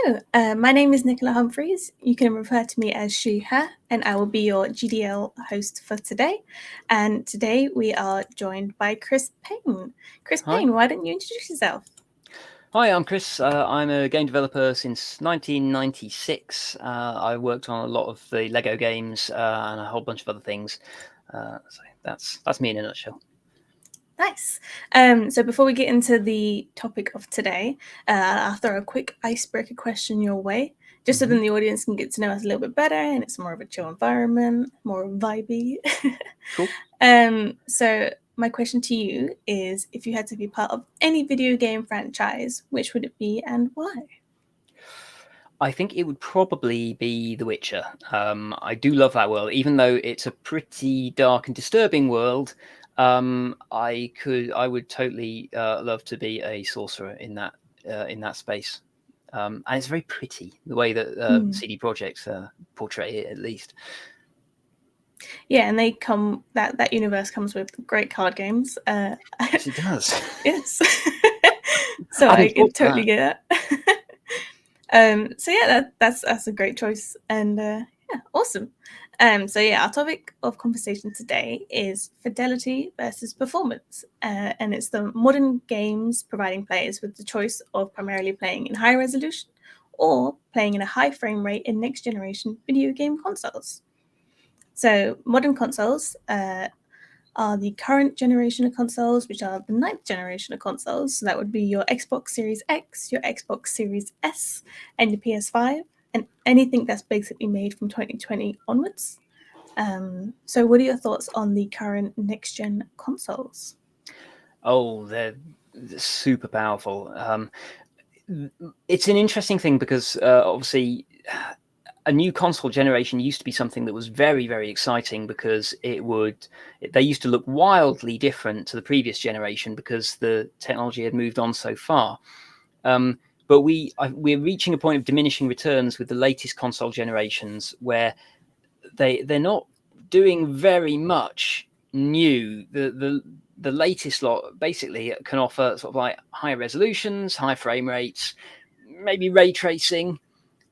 Hello, my name is Nichola Humphreys. You can refer to me as she, her, and I will be your GDL host for today. And today we are joined by Chris Payne. Chris Hi. Payne, why don't you introduce yourself? Hi, I'm Chris. I'm a game developer since 1996. I worked on a lot of the Lego games and a whole bunch of other things. So that's me in a nutshell. Nice. So before we get into the topic of today, I'll throw a quick icebreaker question your way, just so then the audience can get to know us a little bit better and it's more of a chill environment, more vibey. Cool. So my question to you is, if you had to be part of any video game franchise, which would it be and why? I think it would probably be The Witcher. I do love that world, even though it's a pretty dark and disturbing world. I would totally love to be a sorcerer in that space. And it's very pretty the way that CD Projekt portray it, at least. Yeah, and they come that universe comes with great card games. Yes, it does. Yes, so I I hadn't can thought of totally that. get that. So yeah, that's a great choice, and yeah, awesome. So yeah, our topic of conversation today is fidelity versus performance, and it's the modern games providing players with the choice of primarily playing in high resolution or playing in a high frame rate in next generation video game consoles. So modern consoles are the current generation of consoles, which are the ninth generation of consoles. So that would be your Xbox Series X, your Xbox Series S, and your PS5, and anything that's basically made from 2020 onwards. So, what are your thoughts on the current next gen consoles? Oh, they're super powerful. It's an interesting thing because obviously a new console generation used to be something that was very, very exciting because they used to look wildly different to the previous generation because the technology had moved on so far. But we're reaching a point of diminishing returns with the latest console generations where they're not doing very much new. The latest lot basically can offer sort of like higher resolutions, high frame rates, maybe ray tracing,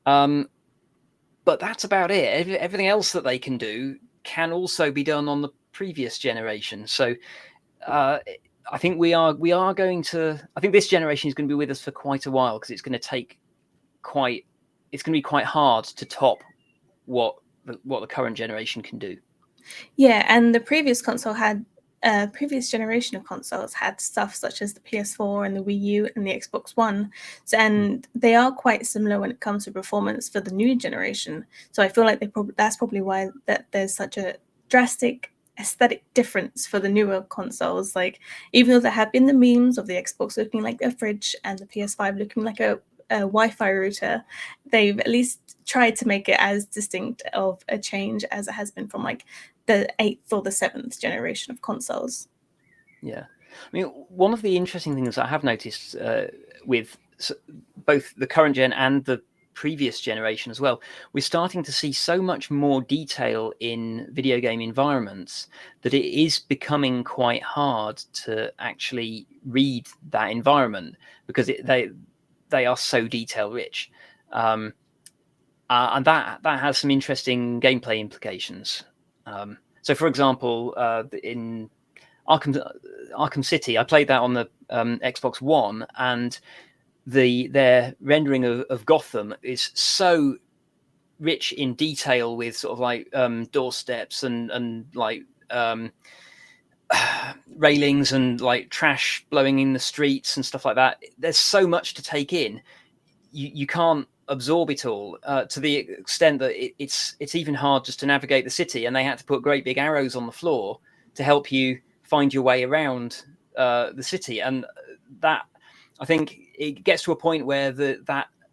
but that's about it. Everything else that they can do can also be done on the previous generation. So I think we are going to. I think this generation is going to be with us for quite a while because it's going to take quite. It's going to be quite hard to top what the current generation can do. Yeah, and the previous generation of consoles had stuff such as the PS4 and the Wii U and the Xbox One, and they are quite similar when it comes to performance for the new generation. So I feel like that's probably why that there's such a drastic aesthetic difference for the newer consoles. Like, even though there have been the memes of the Xbox looking like a fridge and the PS5 looking like a Wi-Fi router, they've at least tried to make it as distinct of a change as it has been from like the eighth or the seventh generation of consoles. Yeah, I mean, one of the interesting things I have noticed with both the current gen and the previous generation as well, we're starting to see so much more detail in video game environments that it is becoming quite hard to actually read that environment because they are so detail rich, and that has some interesting gameplay implications. So, for example, in Arkham City, I played that on the Xbox One, and their rendering of Gotham is so rich in detail with sort of like doorsteps and like railings and like trash blowing in the streets and stuff like that. There's so much to take in. You can't absorb it all to the extent that it's even hard just to navigate the city, and they had to put great big arrows on the floor to help you find your way around the city. And that, I think, it gets to a point where the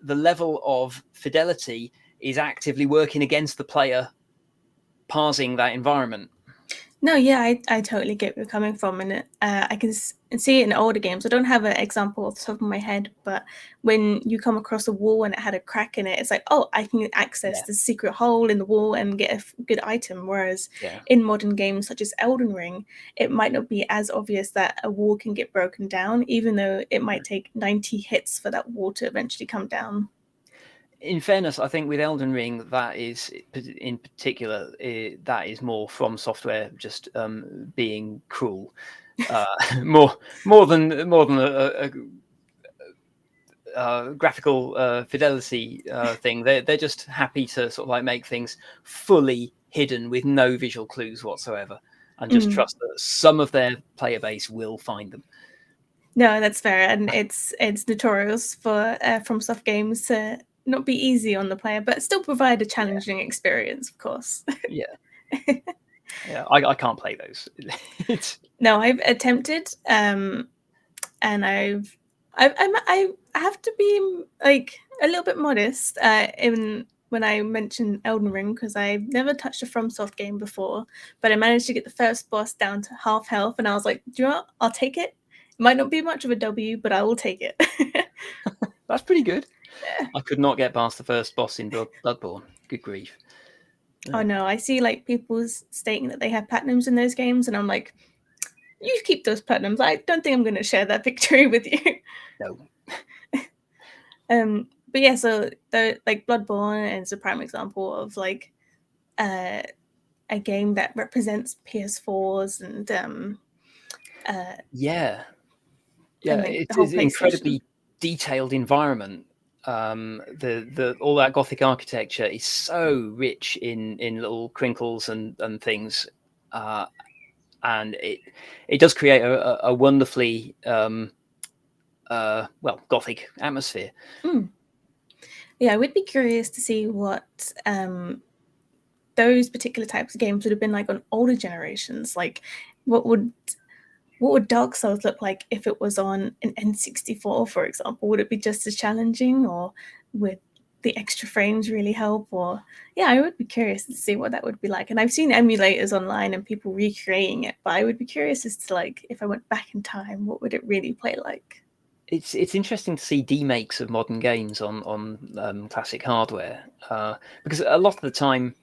level of fidelity is actively working against the player parsing that environment. No, yeah, I totally get where you're coming from, and I can see it in older games. I don't have an example off the top of my head, but when you come across a wall and it had a crack in it, it's like, oh, I can access Yeah, the secret hole in the wall and get a good item. Whereas yeah. in modern games such as Elden Ring, it might not be as obvious that a wall can get broken down, even though it might take 90 hits for that wall to eventually come down. in fairness, I think with Elden Ring, that is in particular, that is more From Software just being cruel, uh, more more than a graphical fidelity thing. They're just happy to sort of like make things fully hidden with no visual clues whatsoever, and just trust that some of their player base will find them. No, that's fair, and it's notorious for FromSoft games to not be easy on the player, but still provide a Yeah, challenging experience, of course. yeah, yeah. I can't play those. It's No, I've attempted, and I have to be like a little bit modest in when I mention Elden Ring because I've never touched a FromSoft game before, but I managed to get the first boss down to half health, and I was like, do you know what? I'll take it. It might not be much of a W, but I will take it. that's pretty good. Yeah. I could not get past the first boss in Bloodborne. Good grief. Oh Yeah. no, I see like people stating that they have platinums in those games, and I'm like, you keep those platinums. I don't think I'm going to share that victory with you. No. But yeah, so the like Bloodborne is a prime example of like uh, a game that represents PS4s Yeah. Yeah. and like the It whole is PlayStation. incredibly detailed environment. The all that Gothic architecture is so rich in little crinkles and things, uh, and it does create a wonderfully well Gothic atmosphere. Mm. Yeah, I would be curious to see what those particular types of games would have been like on older generations. Like, what would what would Dark Souls look like if it was on an N64, for example? Would it be just as challenging, or would the extra frames really help? Or yeah, I would be curious to see what that would be like. And I've seen emulators online and people recreating it, but I would be curious as to like if I went back in time, what would it really play like? It's interesting to see demakes of modern games on classic hardware, because a lot of the time,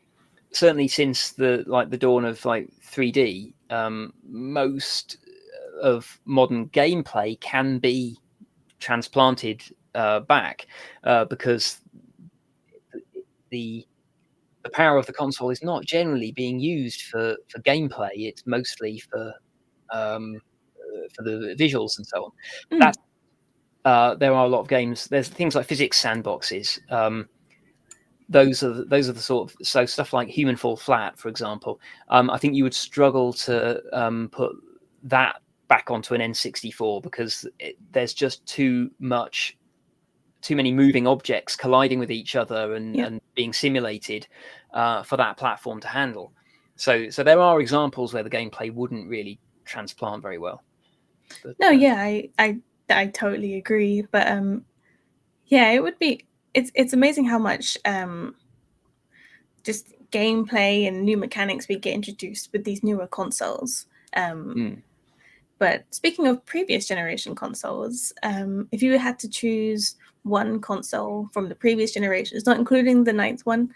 certainly since the dawn of like 3D, most of modern gameplay can be transplanted back, because the the power of the console is not generally being used for gameplay. It's mostly um, for the visuals and so on. Mm, That's there are a lot of games. There's things like physics sandboxes. Those are the sort of, so stuff like Human Fall Flat, for example. I think you would struggle to put that back onto an N64 because there's just too many moving objects colliding with each other yeah. and being simulated for that platform to handle. So there are examples where the gameplay wouldn't really transplant very well. But No, yeah, I totally agree. But yeah, it would be. It's amazing how much just gameplay and new mechanics we get introduced with these newer consoles. Um, mm, but speaking of previous generation consoles, if you had to choose one console from the previous generations, not including the ninth one,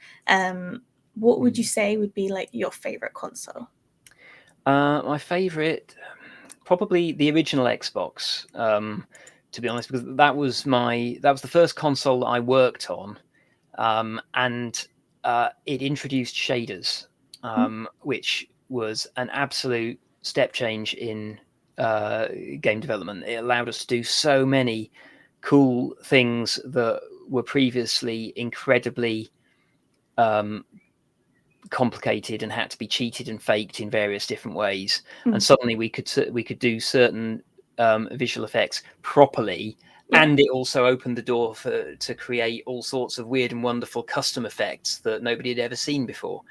what would you mm. say would be like your favorite console? My favorite, probably the original Xbox. To be honest, because that was the first console that I worked on, and it introduced shaders, Mm, which was an absolute step change in game development. It allowed us to do so many cool things that were previously incredibly um, complicated and had to be cheated and faked in various different ways. And mm, suddenly we could do certain visual effects properly, yeah. and it also opened the door for to create all sorts of weird and wonderful custom effects that nobody had ever seen before.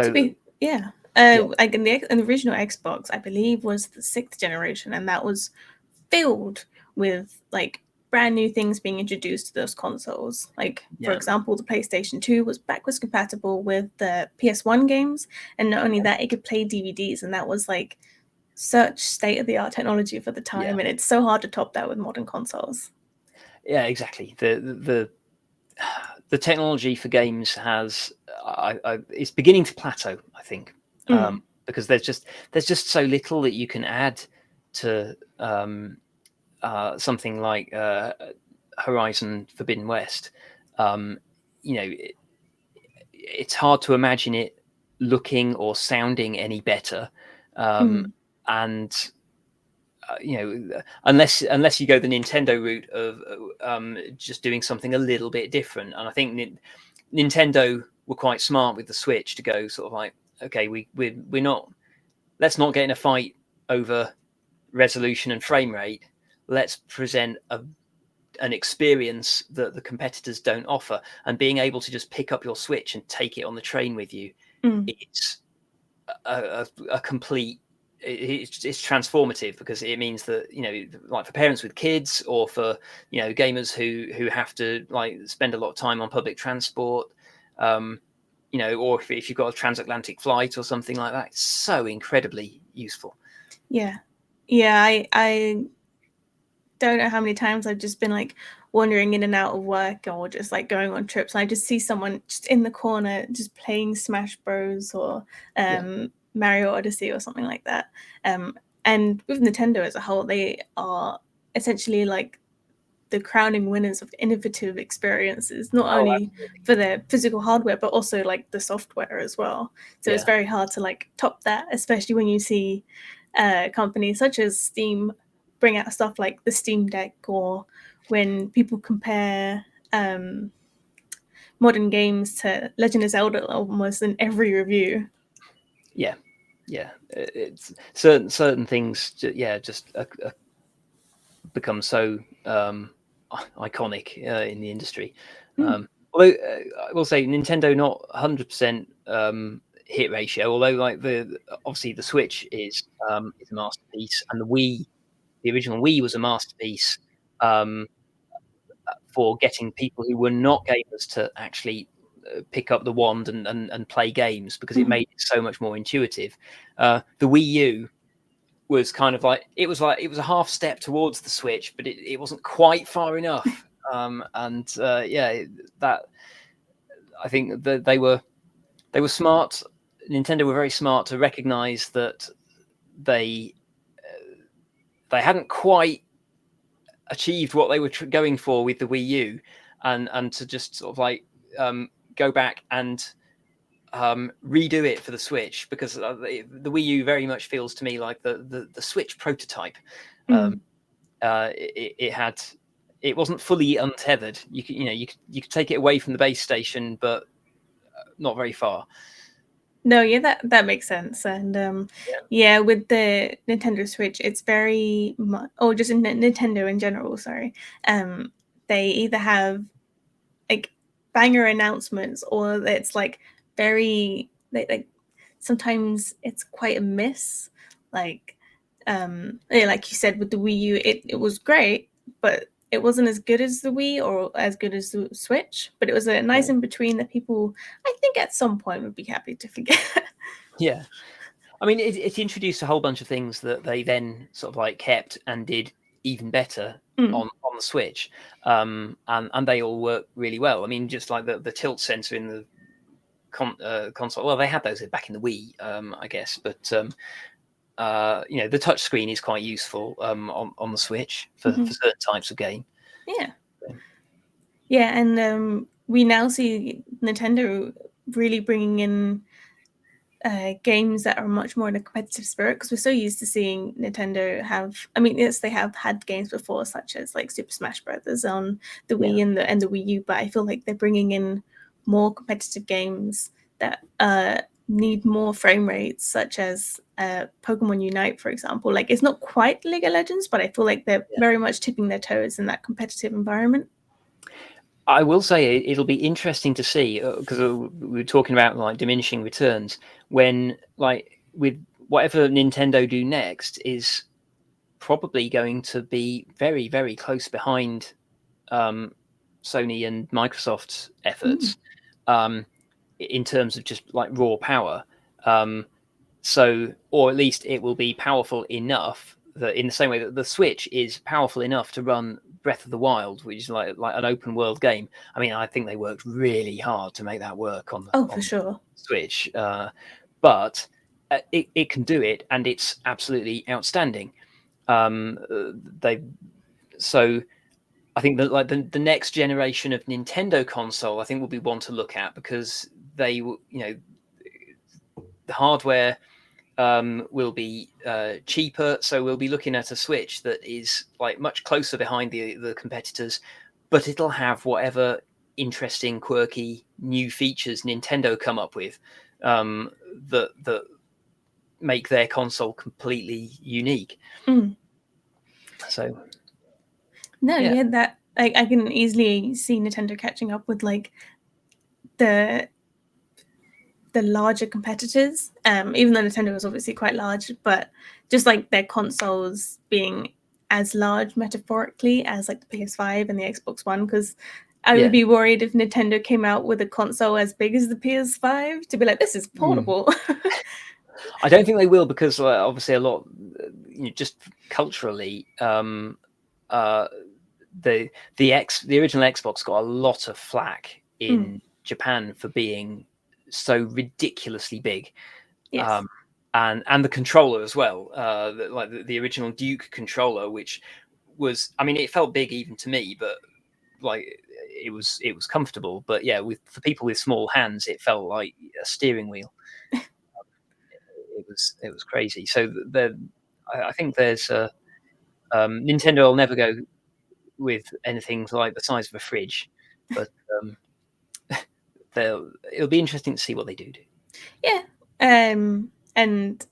To So be yeah. yeah, Like in the original Xbox, I believe was the sixth generation, and that was filled with like brand new things being introduced to those consoles. Like for yeah, example, the PlayStation 2 was backwards compatible with the PS1 games, and not only that, it could play DVDs, and that was like such state of the art technology for the yeah, time, and it's so hard to top that with modern consoles. yeah, exactly. The technology for games has it's beginning to plateau, I think, Mm, because there's just so little that you can add to something like Horizon Forbidden West. you know, it's hard to imagine it looking or sounding any better. And unless you go the Nintendo route of just doing something a little bit different. And I think Nintendo were quite smart with the Switch to go sort of like, okay, we're not, let's not get in a fight over resolution and frame rate. Let's present an experience that the competitors don't offer, and being able to just pick up your Switch and take it on the train with you, it's a complete, it's transformative, because it means that, like for parents with kids, or for gamers who have to like spend a lot of time on public transport, or if you've got a transatlantic flight or something like that, it's so incredibly useful. Yeah, I don't know how many times I've just been like wandering in and out of work, or just like going on trips, and I just see someone just in the corner just playing Smash Bros or Mario Odyssey or something like that. And with Nintendo as a whole, they are essentially like the crowning winners of innovative experiences, not only for their physical hardware, but also like the software as well. So it's very hard to like top that, especially when you see companies such as Steam bring out stuff like the Steam Deck, or when people compare modern games to Legend of Zelda almost in every review. Yeah, it's certain things. Just become so iconic in the industry. Although I will say Nintendo not 100% hit ratio. Although like obviously the Switch is a masterpiece, and the original Wii was a masterpiece for getting people who were not gamers to actually pick up the wand and play games, because it made it so much more intuitive. The Wii U was kind of like it was a half step towards the Switch, but it wasn't quite far enough. That I think that they were smart. Nintendo were very smart to recognize that they hadn't quite achieved what they were going for with the Wii U, and to just sort of like go back and redo it for the Switch, because the Wii U very much feels to me like the Switch prototype. It wasn't fully untethered. You could take it away from the base station, but not very far. No, yeah, that makes sense. And with the Nintendo Switch, it's very much, or just in Nintendo in general, sorry. They either have like banger announcements, or it's like very like sometimes it's quite a miss. Like like you said with the Wii U, it was great, but it wasn't as good as the Wii or as good as the Switch. But it was a nice in between that people, I think, at some point would be happy to forget. Yeah, I mean, it introduced a whole bunch of things that they then sort of like kept and did even better on the Switch, and they all work really well. I mean, just like the tilt sensor in the console. Well, they had those back in the Wii, I guess, but the touch screen is quite useful on the Switch for certain types of game. And we now see Nintendo really bringing in games that are much more in a competitive spirit, because we're so used to seeing Nintendo have, I mean, yes, they have had games before, such as like Super Smash Brothers on the Wii and the Wii U, but I feel like they're bringing in more competitive games that need more frame rates, such as Pokemon Unite, for example. Like, it's not quite League of Legends, but I feel like they're very much tipping their toes in that competitive environment. I will say it'll be interesting to see, because we were talking about like diminishing returns, when like with whatever Nintendo do next is probably going to be very, very close behind Sony and Microsoft's efforts in terms of just like raw power. Or at least it will be powerful enough that, in the same way that the Switch is powerful enough to run Breath of the Wild, which is like an open world game. I mean, I think they worked really hard to make that work on for sure. Switch, but it can do it, and it's absolutely outstanding. I think that like the next generation of Nintendo console, I think will be one to look at, because they will, the hardware will be cheaper, so we'll be looking at a Switch that is like much closer behind the competitors, but it'll have whatever interesting, quirky new features Nintendo come up with that make their console completely unique. Mm. So No, yeah, yeah, that I can easily see Nintendo catching up with like the larger competitors. Even though Nintendo was obviously quite large, but just like their consoles being as large metaphorically as like the PS5 and the Xbox One, because I would yeah. be worried if Nintendo came out with a console as big as the PS5 to be like, this is portable. I don't think they will, because obviously a lot, just culturally, uh, the the original Xbox got a lot of flack Mm, in Japan for being so ridiculously big, yes. um, and the controller as well, like the original Duke controller, which was, I mean, it felt big even to me, but like it was comfortable. But yeah, for people with small hands, it felt like a steering wheel. It was crazy. So I think there's Nintendo will never go with anything like the size of a fridge, but um, it'll be interesting to see what they do. Yeah. And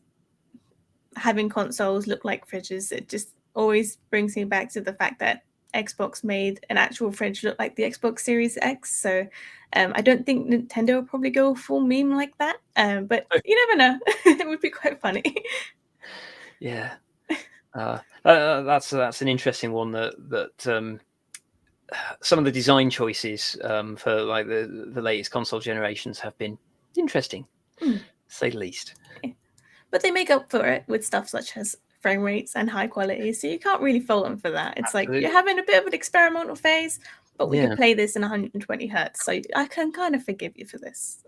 having consoles look like fridges, it just always brings me back to the fact that Xbox made an actual fridge look like the Xbox Series X. So I don't think Nintendo will probably go full meme like that. But you never know. It would be quite funny. Yeah, that's an interesting one. That some of the design choices for like the latest console generations have been interesting, Mm, to say the least. yeah. But they make up for it with stuff such as frame rates and high quality. So you can't really fault them for that. It's like you're Absolutely. having a bit of an experimental phase, but we could Yeah. play this in 120 hertz. So I can kind of forgive you for this.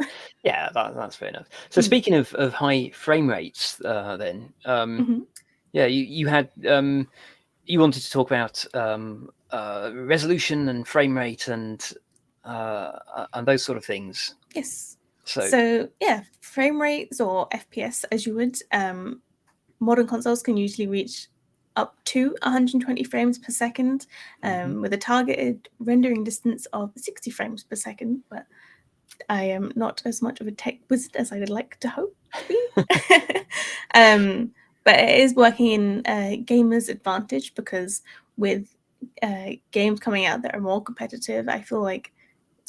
Yeah, that's fair enough. So speaking of high frame rates, then Mm-hmm. yeah, you had you wanted to talk about resolution and frame rate and those sort of things. Yes. So So yeah, frame rates or FPS, as you would, modern consoles can usually reach up to 120 frames per second, mhm. with a targeted rendering distance of 60 frames per second. But I am not as much of a tech wizard as I would like to hope to be. um, but it is working in gamers' advantage, because with games coming out that are more competitive, I feel like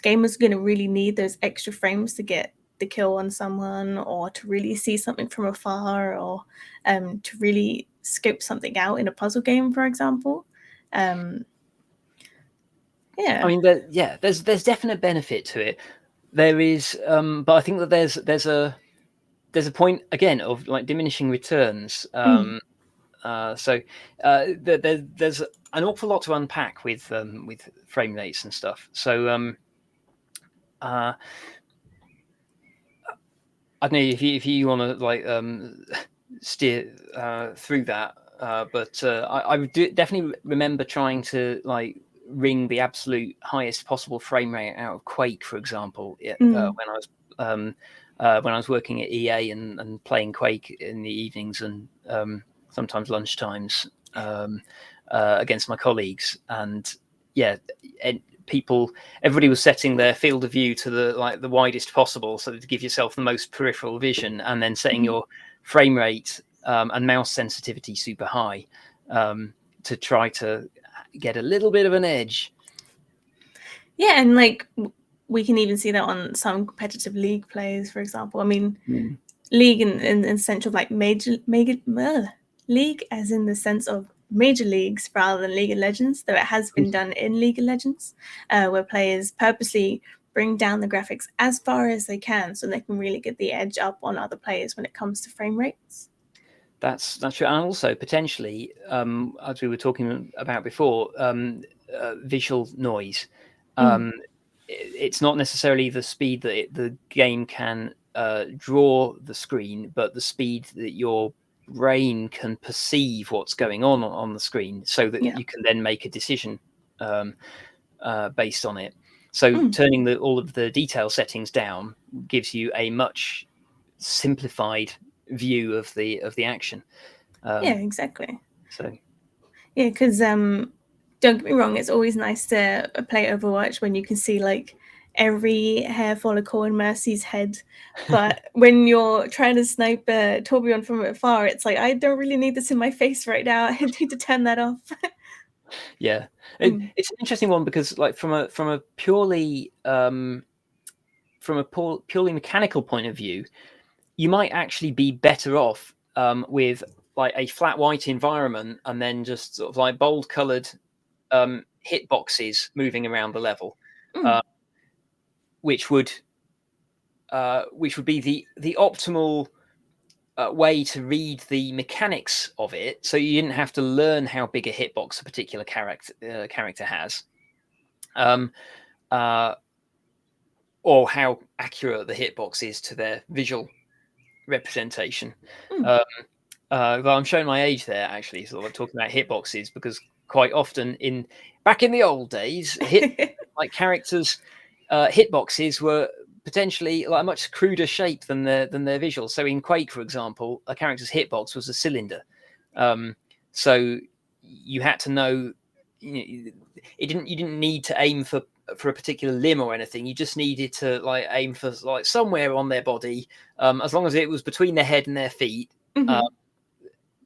gamers are going to really need those extra frames to get the kill on someone, or to really see something from afar, or to really scope something out in a puzzle game, for example. Um, I yeah. mean, there's definite benefit to it. There is, but I think that there's a point again of like diminishing returns. Mm. So there's an awful lot to unpack with frame rates and stuff. So uh, I don't know if you want to like steer through that, but I would definitely remember trying to like wring the absolute highest possible frame rate out of Quake, for example, Mm. when I was working at EA and playing Quake in the evenings and sometimes lunchtimes against my colleagues. And yeah, and everybody was setting their field of view to the widest possible, so to give yourself the most peripheral vision, and then setting Mm. your frame rate and mouse sensitivity super high to try to get a little bit of an edge. Yeah, and like we can even see that on some competitive league players, for example. I mean, Mm. league in the sense of like league, as in the sense of major leagues rather than League of Legends, though it has been done in League of Legends, where players purposely bring down the graphics as far as they can so they can really get the edge up on other players when it comes to frame rates. That's true, and also potentially, as we were talking about before, visual noise. Mm, Um, it's not necessarily the speed that the game can draw the screen, but the speed that your brain can perceive what's going on the screen, so that yeah. you can then make a decision. based on it. So Mm. turning all of the detail settings down gives you a much simplified view of the action. Yeah, exactly. So Yeah, because don't get me wrong, it's always nice to play Overwatch when you can see like every hair follicle in Mercy's head. But when you're trying to snipe Torbjorn from afar, it's like I don't really need this in my face right now. I need to turn that off. yeah, Mm. it's an interesting one because like from a purely purely mechanical point of view, you might actually be better off with like a flat white environment and then just sort of like bold coloured hitboxes moving around the level, Mm. uh, which would be the optimal way to read the mechanics of it, so you didn't have to learn how big a hitbox a particular character has, um, uh, or how accurate the hitbox is to their visual representation. Mm. Um, well, I'm showing my age there, actually, sort of talking about hitboxes, because quite often back in the old days, like characters' hitboxes were potentially like a much cruder shape than their visuals. So in Quake, for example, a character's hitbox was a cylinder. So you had to know, you didn't need to aim for a particular limb or anything. You just needed to like aim for like somewhere on their body, as long as it was between their head and their feet. Uh, Mm-hmm.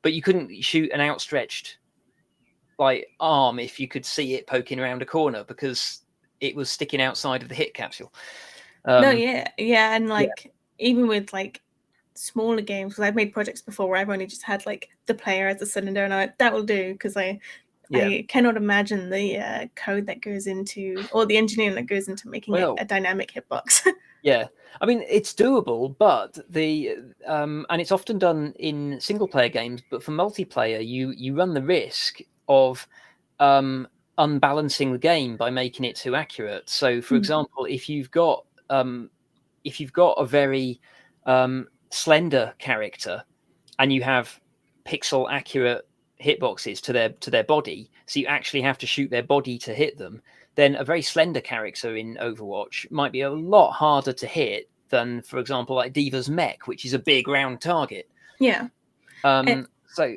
but you couldn't shoot an outstretched like arm if you could see it poking around a corner, because it was sticking outside of the hit capsule. No, Um, yeah, yeah, and yeah, like even with like smaller games, because I've made projects before where I've only just had like the player as a cylinder, and that will do because yeah. I cannot imagine the code that goes into, or the engineering that goes into making it Well, a dynamic hitbox. yeah. I mean, it's doable, but and it's often done in single player games. But for multiplayer, you run the risk of um, unbalancing the game by making it too accurate. So, for Mm. example, if you've got a very slender character and you have pixel accurate hitboxes to their body, so you actually have to shoot their body to hit them, then a very slender character in Overwatch might be a lot harder to hit than, for example, like Diva's mech, which is a big round target. Yeah. So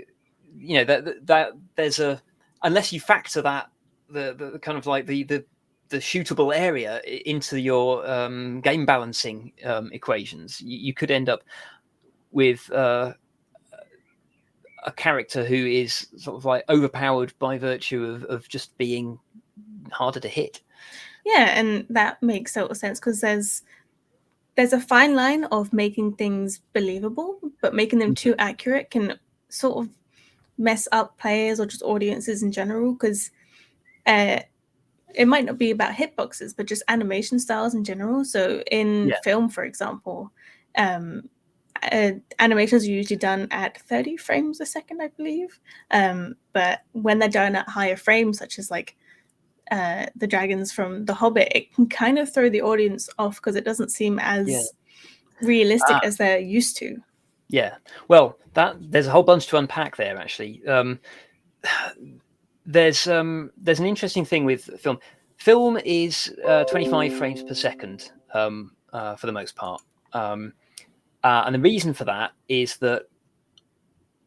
that there's a, unless you factor that the kind of like the shootable area into your game balancing equations, you could end up with a character who is sort of like overpowered by virtue of just being harder to hit. Yeah, and that makes total sense because there's a fine line of making things believable, but making them too accurate can sort of mess up players or just audiences in general. Because uh, it might not be about hitboxes, but just animation styles in general. So in Yeah, film, for example, um, animations are usually done at 30 frames a second, I believe. But when they're done at higher frames, such as like the dragons from The Hobbit, it can kind of throw the audience off because it doesn't seem yeah. as realistic as they're used to. Yeah. Well, there's a whole bunch to unpack there. Actually, there's an interesting thing with film. Film is 25 frames per second for the most part, and the reason for that is that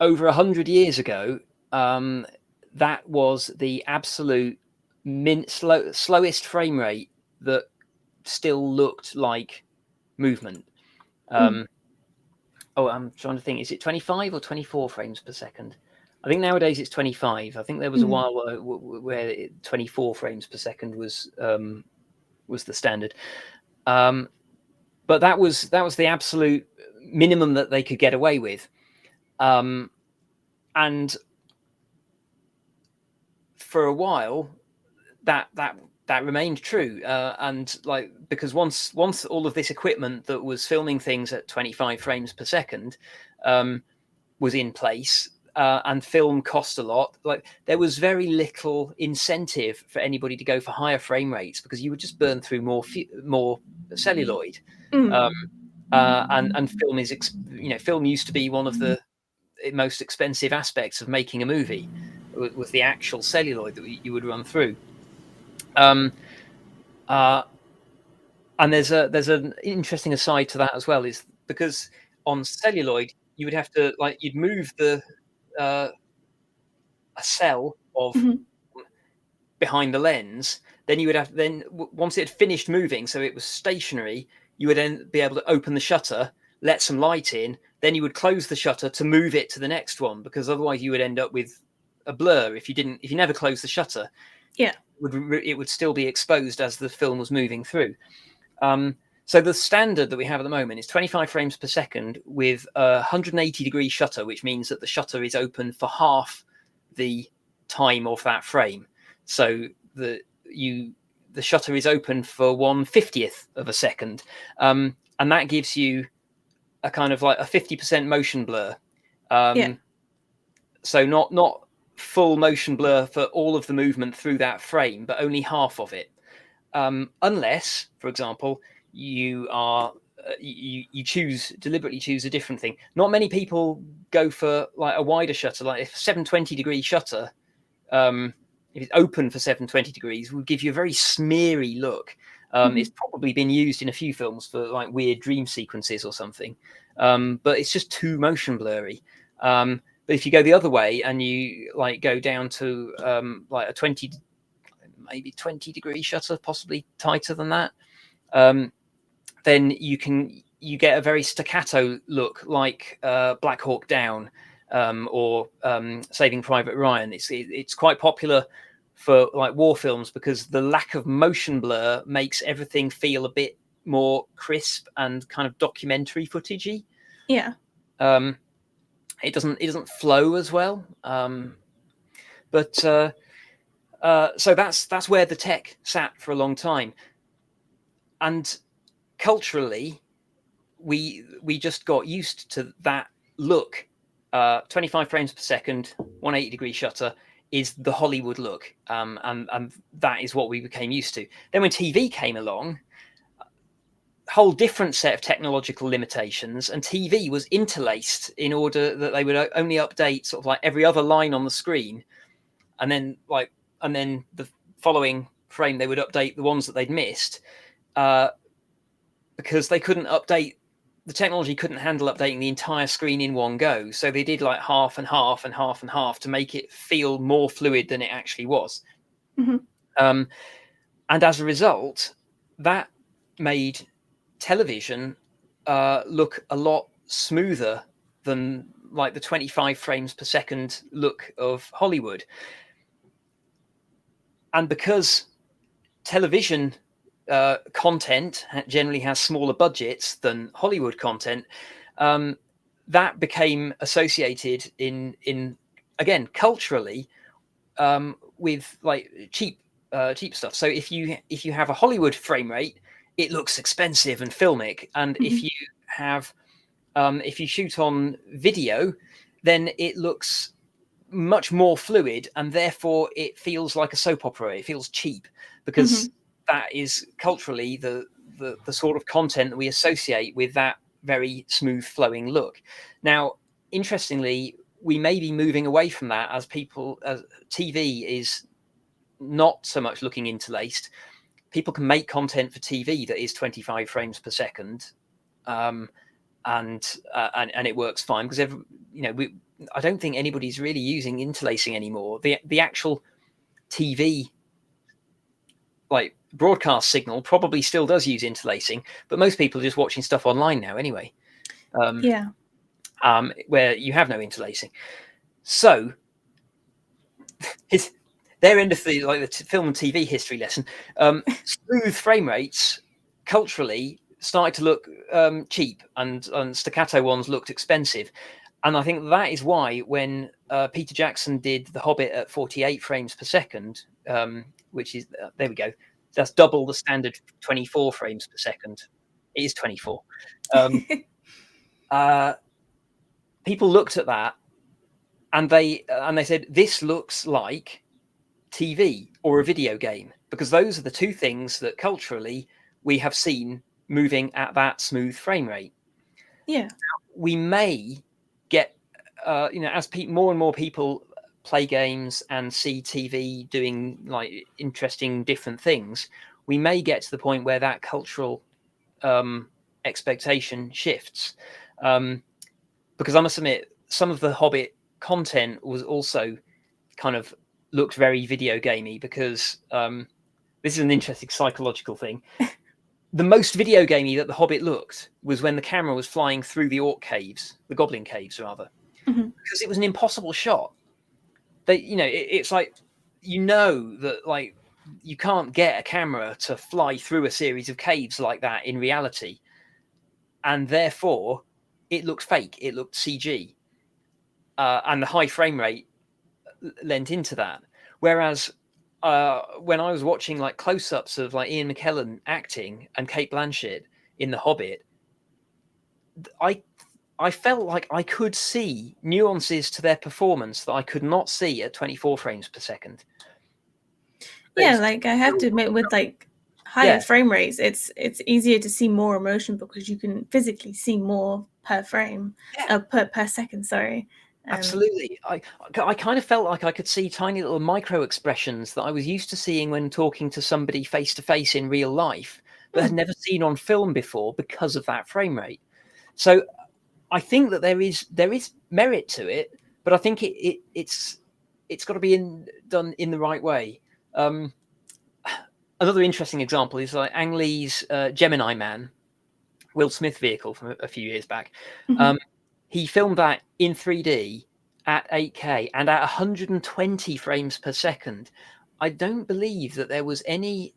over 100 years ago, that was the absolute slowest frame rate that still looked like movement. Mm. Um, Oh, I'm trying to think. Is it 25 or 24 frames per second? I think nowadays it's 25. I think there was a Mm. while where 24 frames per second was the standard. Um, but that was the absolute minimum that they could get away with. And for a while, that remained true. And like, because once all of this equipment that was filming things at 25 frames per second was in place, and film cost a lot, like there was very little incentive for anybody to go for higher frame rates, because you would just burn through more celluloid. Mm. um, and film used to be one of the most expensive aspects of making a movie, was the actual celluloid that you would run through. Um, uh, and there's an interesting aside to that as well, is because on celluloid you would have to, like, you'd move uh, a cell of Mhm. behind the lens, then you would have, then once it had finished moving, so it was stationary, you would then be able to open the shutter, let some light in, then you would close the shutter to move it to the next one, because otherwise you would end up with a blur if you never closed the shutter. Yeah. It would still be exposed as the film was moving through. So the standard that we have at the moment is 25 frames per second with a 180-degree shutter, which means that the shutter is open for half the time of that frame. So the shutter is open for 1/50th of a second, and that gives you a kind of like a 50% motion blur. Yeah. So not full motion blur for all of the movement through that frame, but only half of it. Unless, for example, you are you deliberately choose a different thing. Not many people go for like a wider shutter, like if 720-degree shutter, if it's open for 720 degrees, will give you a very smeary look. It's probably been used in a few films for like weird dream sequences or something, but it's just too motion blurry. But if you go the other way and you like go down to like a 20, maybe 20-degree shutter, possibly tighter than that, then you get a very staccato look, like Black Hawk Down, or Saving Private Ryan. It's quite popular for like war films because the lack of motion blur makes everything feel a bit more crisp and kind of documentary footagey. Yeah. It doesn't flow as well. But so that's where the tech sat for a long time, and culturally, we just got used to that look. 25 frames per second, 180-degree shutter is the Hollywood look, and that is what we became used to. Then when TV came along, whole different set of technological limitations, and TV was interlaced in order that they would only update sort of like every other line on the screen, and then the following frame they would update the ones that they'd missed, because they couldn't update, the technology couldn't handle updating the entire screen in one go, so they did like half and half and half and half to make it feel more fluid than it actually was. And as a result, that made television look a lot smoother than like the 25 frames per second look of Hollywood. And because television content generally has smaller budgets than Hollywood content, that became associated in again culturally with like cheap stuff. So if you have a Hollywood frame rate, it looks expensive and filmic, and if you have if you shoot on video, then it looks much more fluid, and therefore it feels like a soap opera. It feels cheap because that is culturally the sort of content that we associate with that very smooth flowing look. Now, interestingly, we may be moving away from that as TV is not so much looking interlaced. People can make content for TV that is 25 frames per second, and it works fine because I don't think anybody's really using interlacing anymore. The actual TV like broadcast signal probably still does use interlacing, but most people are just watching stuff online now anyway. Yeah. Where you have no interlacing. So their end of the film and TV history lesson. Smooth frame rates culturally started to look cheap, and staccato ones looked expensive. And I think that is why when Peter Jackson did The Hobbit at 48 frames per second, which is, there we go, that's double the standard 24 frames per second. It is 24. People looked at that and they said, this looks like TV or a video game, because those are the two things that culturally we have seen moving at that smooth frame rate. Yeah. We may get, as more and more people play games and see TV doing like interesting different things, we may get to the point where that cultural expectation shifts. Because I must admit, some of the Hobbit content was also kind of looked very video gamey, because this is an interesting psychological thing. The most video gamey that the Hobbit looked was when the camera was flying through the orc caves, the goblin caves rather, because it was an impossible shot. It's like, that like you can't get a camera to fly through a series of caves like that in reality, and therefore it looked fake, it looked CG, and the high frame rate lent into that. Whereas when I was watching like close-ups of like Ian McKellen acting and Cate Blanchett in The Hobbit, I felt like I could see nuances to their performance that I could not see at 24 frames per second. Yeah, like I have to admit, with like higher frame rates, it's easier to see more emotion because you can physically see more per frame, per second. Sorry. Absolutely. I kind of felt like I could see tiny little micro expressions that I was used to seeing when talking to somebody face to face in real life, but had never seen on film before because of that frame rate. So I think that there is merit to it, but I think it's got to be done in the right way. Another interesting example is like Ang Lee's Gemini Man, Will Smith vehicle from a few years back. He filmed that in 3D at 8K and at 120 frames per second. I don't believe that there was any,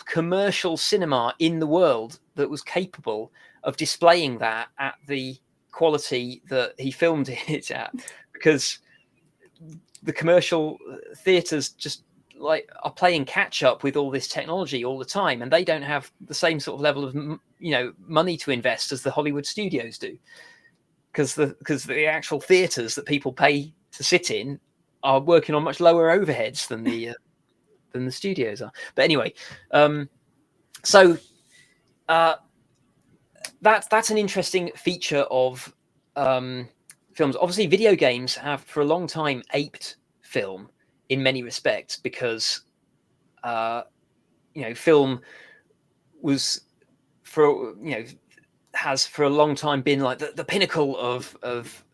commercial cinema in the world that was capable of displaying that at the quality that he filmed it at, because the commercial theaters just like are playing catch up with all this technology all the time, and they don't have the same sort of level of money to invest as the Hollywood studios do, because the actual theaters that people pay to sit in are working on much lower overheads than the studios are. But anyway, so that's an interesting feature of films. Obviously, video games have for a long time aped film in many respects, because film was has for a long time been like the pinnacle of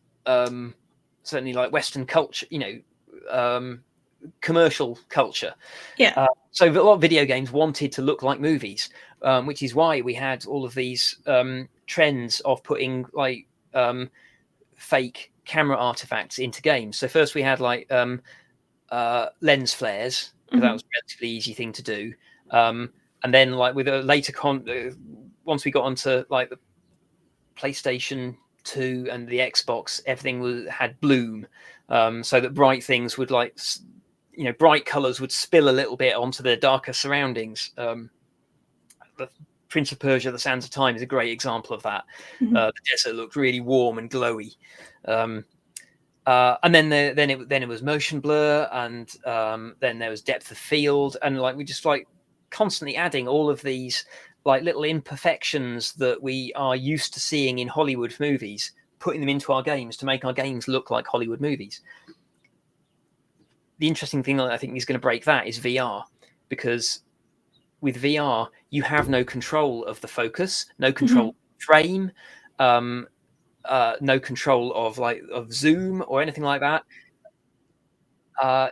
certainly like Western culture, commercial culture. Yeah. So a lot of video games wanted to look like movies, which is why we had all of these trends of putting like fake camera artifacts into games. So first we had like lens flares, because that was a relatively easy thing to do. And then like with a later once we got onto like the PlayStation 2 and the Xbox, everything had bloom, so that bright things would like, bright colors would spill a little bit onto the darker surroundings. The Prince of Persia: The Sands of Time is a great example of that. The desert looked really warm and glowy. And then it was motion blur, and then there was depth of field, and like we just like constantly adding all of these like little imperfections that we are used to seeing in Hollywood movies, putting them into our games to make our games look like Hollywood movies. The interesting thing that I think is going to break that is VR, because with VR you have no control of the focus, no control of frame, no control of zoom or anything like that.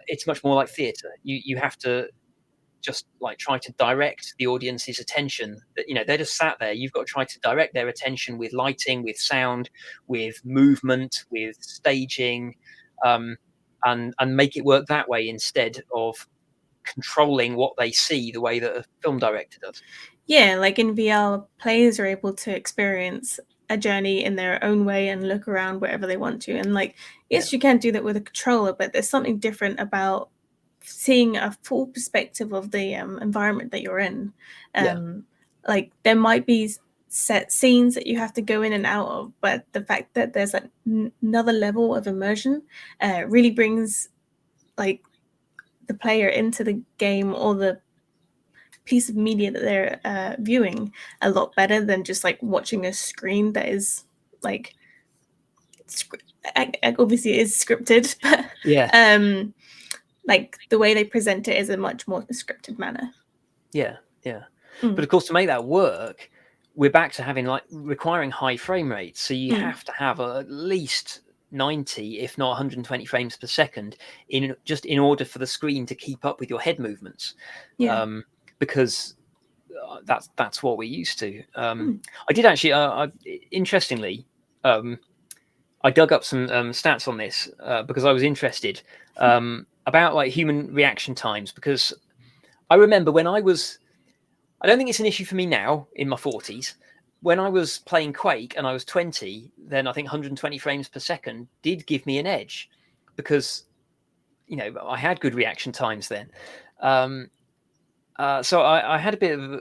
It's much more like theatre. You have to just like try to direct the audience's attention. They're just sat there. You've got to try to direct their attention with lighting, with sound, with movement, with staging, and make it work that way instead of controlling what they see the way that a film director does. Yeah, like in VR, players are able to experience a journey in their own way and look around wherever they want to. And like, yes, you can do that with a controller, but there's something different about seeing a full perspective of the environment that you're in. Like there might be set scenes that you have to go in and out of, but the fact that there's like another level of immersion really brings like the player into the game or the piece of media that they're viewing a lot better than just like watching a screen that is like obviously it is scripted, but Yeah. like the way they present it is a much more scripted manner. Yeah. But of course, to make that work, we're back to having like requiring high frame rates. So you have to have at least 90, if not 120 frames per second in order for the screen to keep up with your head movements. Yeah. Because that's what we're used to. I did actually, interestingly, I dug up some stats on this because I was interested about like human reaction times. Because I remember when I don't think it's an issue for me now in my 40s. When I was playing Quake and I was 20, then I think 120 frames per second did give me an edge because, I had good reaction times then. So I had a bit of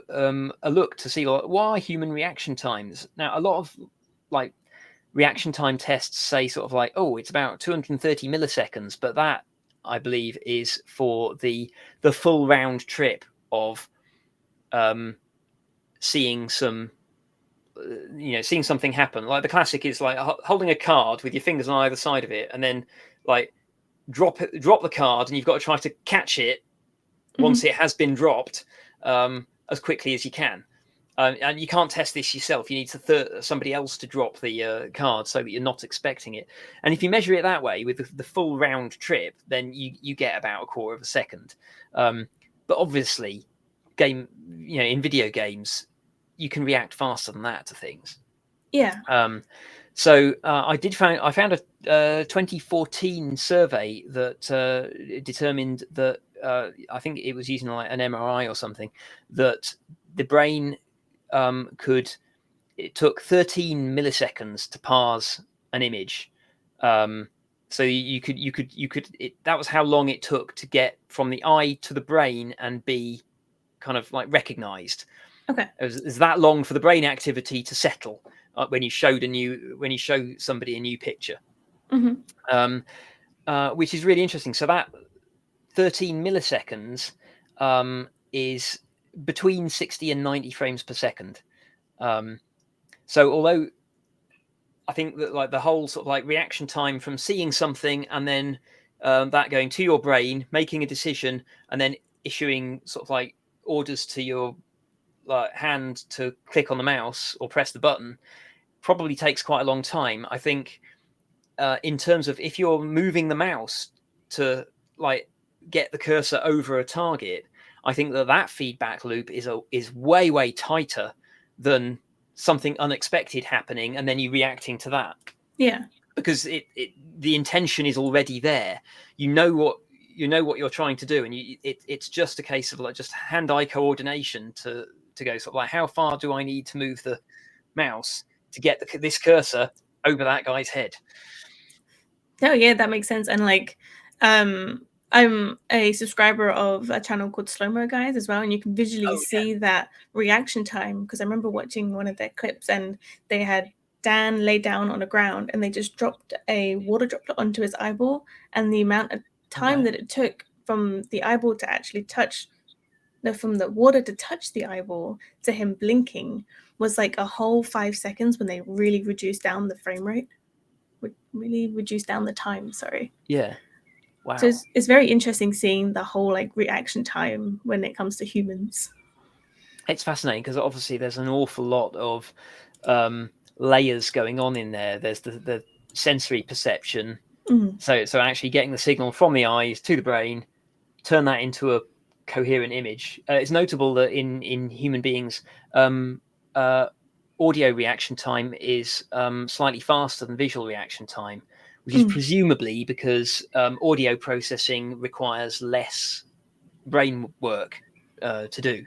a look to see what are human reaction times. Now, a lot of like reaction time tests say sort of like, oh, it's about 230 milliseconds, but that I believe is for the full round trip of seeing some seeing something happen. Like the classic is like holding a card with your fingers on either side of it and then like drop the card, and you've got to try to catch it once it has been dropped as quickly as you can. And you can't test this yourself. You need somebody else to drop the card so that you're not expecting it. And if you measure it that way with the full round trip, then you get about a quarter of a second. But obviously, in video games, you can react faster than that to things. Yeah. So I found a 2014 survey that determined that I think it was using like an MRI or something, that the brain it took 13 milliseconds to parse an image. So that was how long it took to get from the eye to the brain and be kind of like recognized. Okay. It was that long for the brain activity to settle when you show somebody a new picture, which is really interesting. So that 13 milliseconds is between 60 and 90 frames per second. So although I think that like the whole sort of like reaction time from seeing something and then that going to your brain, making a decision, and then issuing sort of like orders to your hand to click on the mouse or press the button, probably takes quite a long time. I think in terms of if you're moving the mouse to like get the cursor over a target, I think that feedback loop is way tighter than something unexpected happening and then you reacting to that. Yeah. Because the intention is already there. You know what you're trying to do, and it's just a case of like just hand-eye coordination to go sort of like, how far do I need to move the mouse to get this cursor over that guy's head? Oh yeah, that makes sense. And like I'm a subscriber of a channel called Slow Mo Guys as well, and you can visually see that reaction time, because I remember watching one of their clips and they had Dan lay down on the ground and they just dropped a water droplet onto his eyeball, and the amount of time that it took from the eyeball to actually touch from the water to touch the eyeball to him blinking was like a whole 5 seconds when they really reduced down the frame rate. Really reduce down the time, sorry. Yeah. Wow. So it's very interesting seeing the whole like reaction time when it comes to humans. It's fascinating because obviously there's an awful lot of layers going on in there. There's the sensory perception. So actually getting the signal from the eyes to the brain, turn that into a coherent image. It's notable that in human beings, audio reaction time is slightly faster than visual reaction time, which is presumably because audio processing requires less brain work to do.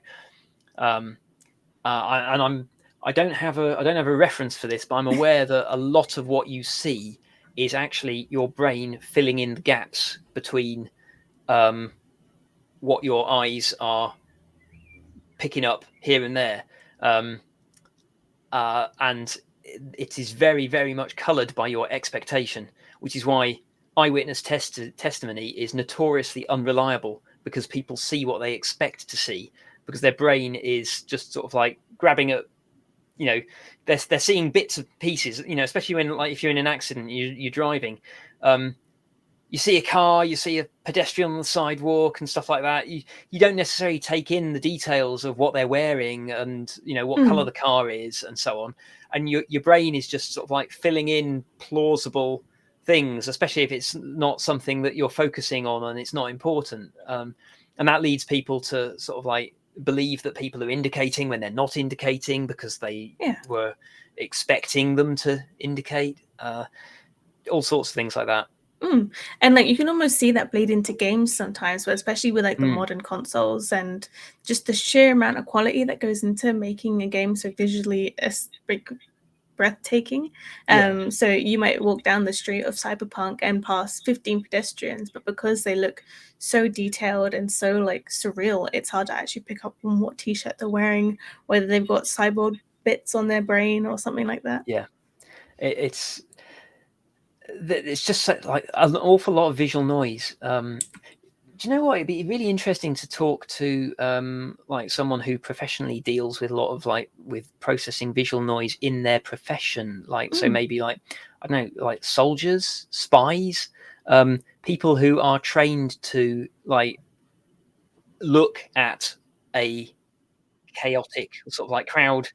I don't have a reference for this, but I'm aware that a lot of what you see is actually your brain filling in the gaps between what your eyes are picking up here and there. And it is very, very much coloured by your expectation, which is why eyewitness testimony is notoriously unreliable, because people see what they expect to see, because their brain is just sort of like grabbing at they're seeing bits of pieces, especially when, like, if you're in an accident, you're driving, um, you see a car, you see a pedestrian on the sidewalk and stuff like that. You don't necessarily take in the details of what they're wearing and what color the car is and so on. And your brain is just sort of like filling in plausible things, especially if it's not something that you're focusing on and it's not important. And that leads people to sort of like believe that people are indicating when they're not indicating because they were expecting them to indicate. All sorts of things like that. And like you can almost see that bleed into games sometimes, but especially with like the modern consoles and just the sheer amount of quality that goes into making a game so visually breathtaking. So you might walk down the street of Cyberpunk and pass 15 pedestrians, but because they look so detailed and so like surreal, it's hard to actually pick up on what t-shirt they're wearing, whether they've got cyborg bits on their brain or something like that. It's just like an awful lot of visual noise. Do you know what? It'd be really interesting to talk to like someone who professionally deals with a lot of like with processing visual noise in their profession. Like, so maybe like, I don't know, like soldiers, spies, people who are trained to like look at a chaotic sort of like crowd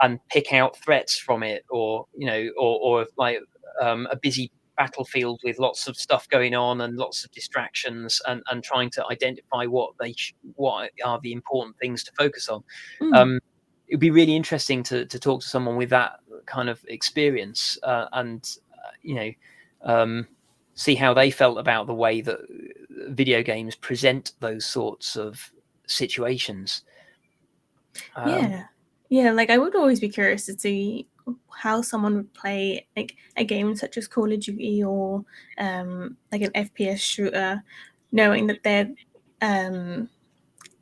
and pick out threats from it, or or like a busy battlefield with lots of stuff going on and lots of distractions, and trying to identify what are the important things to focus on. It'd be really interesting to talk to someone with that kind of experience, and see how they felt about the way that video games present those sorts of situations. Yeah, like I would always be curious to see how someone would play like a game such as Call of Duty or like an FPS shooter, knowing that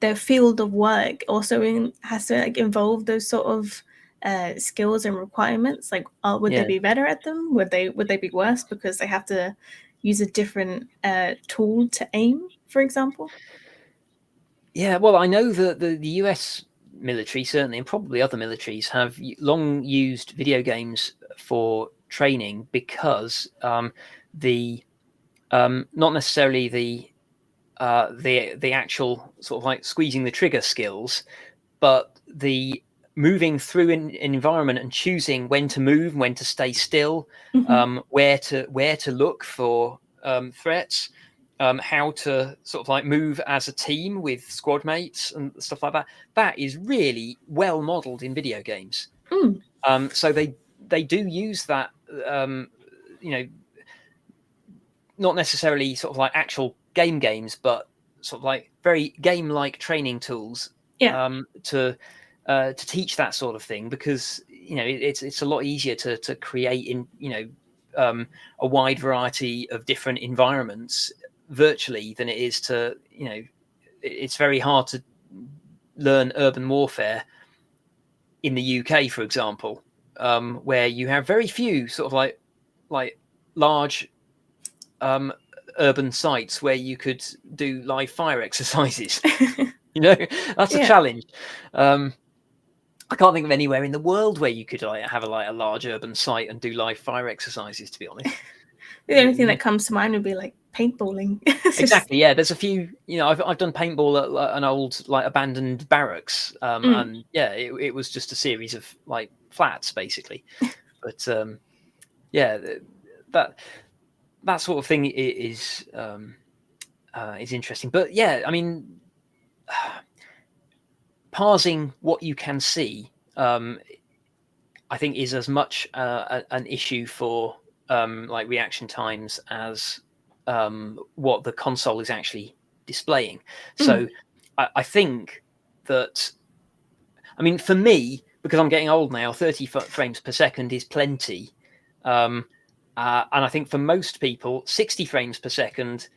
their field of work also has to like involve those sort of skills and requirements. Like, would they be better at them? Would they be worse because they have to use a different tool to aim, for example? Yeah, well, I know that the US military, certainly, and probably other militaries, have long used video games for training because the not necessarily the actual sort of like squeezing the trigger skills, but the moving through an environment and choosing when to move, when to stay still, where to look for threats, how to sort of like move as a team with squad mates and stuff like that. That is really well modeled in video games. So they do use that, not necessarily sort of like actual games, but sort of like very game-like training tools to teach that sort of thing, because it's a lot easier to create in a wide variety of different environments virtually than it is to it's very hard to learn urban warfare in the UK, for example, where you have very few sort of like large urban sites where you could do live fire exercises. That's a challenge. I can't think of anywhere in the world where you could like have a large urban site and do live fire exercises, to be honest. The only thing that comes to mind would be like paintballing. Exactly. Yeah, there's a few. I've done paintball at an old like abandoned barracks, and yeah, it was just a series of like flats basically. But yeah, that sort of thing is interesting. But yeah, I mean, parsing what you can see, I think, is as much an issue for like reaction times as what the console is actually displaying. So I think that, I mean, for me, because I'm getting old now, 30 frames per second is plenty. And I think for most people, 60 frames per second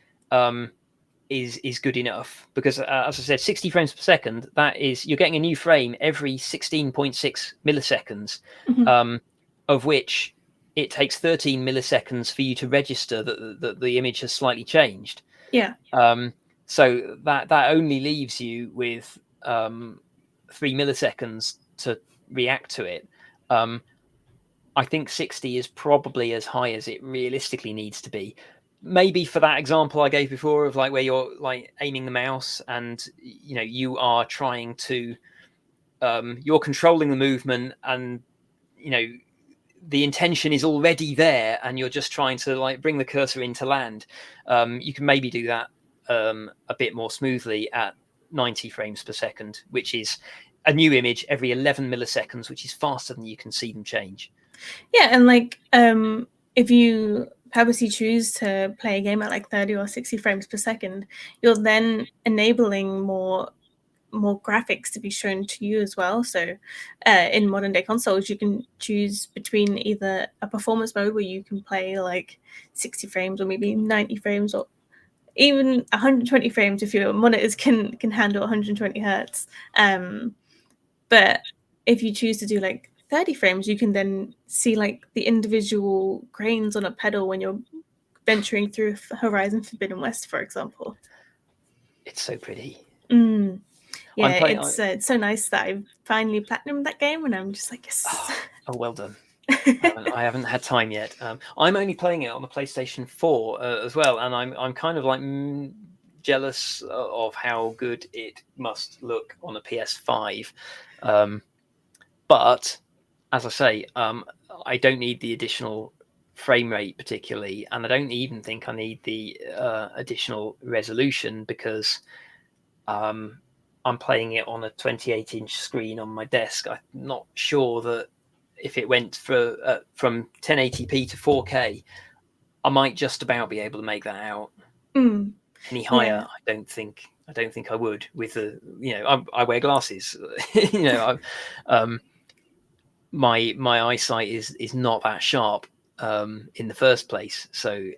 is good enough, because as I said, 60 frames per second, that is, you're getting a new frame every 16.6 milliseconds, of which it takes 13 milliseconds for you to register that the image has slightly changed. So that only leaves you with 3 milliseconds to react to it. I think 60 is probably as high as it realistically needs to be. Maybe for that example I gave before of like where you're like aiming the mouse and you are trying to you're controlling the movement, and the intention is already there and you're just trying to like bring the cursor into land. You can maybe do that a bit more smoothly at 90 frames per second, which is a new image every 11 milliseconds, which is faster than you can see them change. Yeah, and like if you purposely choose to play a game at like 30 or 60 frames per second, you're then enabling more graphics to be shown to you as well. So in modern day consoles, you can choose between either a performance mode where you can play like 60 frames or maybe 90 frames or even 120 frames if your monitors can handle 120 hertz. But if you choose to do like 30 frames, you can then see like the individual grains on a pedal when you're venturing through Horizon Forbidden West, for example. It's so pretty. Yeah, it's so nice that I finally platinumed that game, and I'm just like, yes. Oh, well done. I haven't had time yet. I'm only playing it on the PlayStation 4 as well, and I'm kind of like jealous of how good it must look on a PS5. But as I say, I don't need the additional frame rate particularly, and I don't even think I need the additional resolution because I'm playing it on a 28-inch screen on my desk. I'm not sure that if it went from 1080p to 4K, I might just about be able to make that out. Any higher, Yeah. I don't think I would. With the I wear glasses. My eyesight is not that sharp in the first place, so